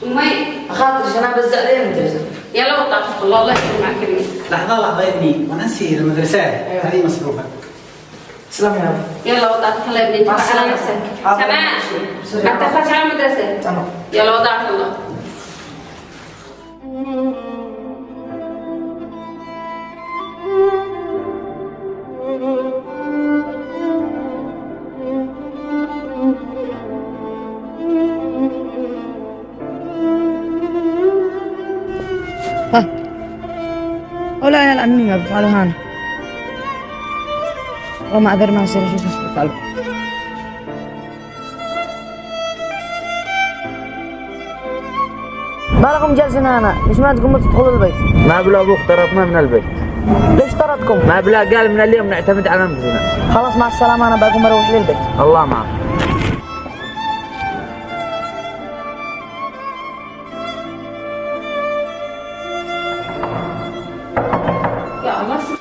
أما خاطرش أنا بزق ليه المدرسة. يلا وطلع الله يسلمك معك كريم. لحظة يا ابني وانا نسي المدرسة هذه مصروفة. تسلم يا أبو. يلا وضعت الله يا ابني توكل على نفسك. سماع ما تخرجش على المدرسة. تمام. يلا وضعت الله. ولا يا الأمين بفعلوا هان وما أقدر ما أصير شو بفعلوا. ما لكم جالسين هنا؟ ليش ما تقوموا تدخلوا البيت؟ ما بلا أبوك طردنا من البيت. ليش طردكم؟ ما بلا قال من اليوم نعتمد على أنفسنا. خلاص مع السلامة، أنا بقوم أروح للبيت. الله معك.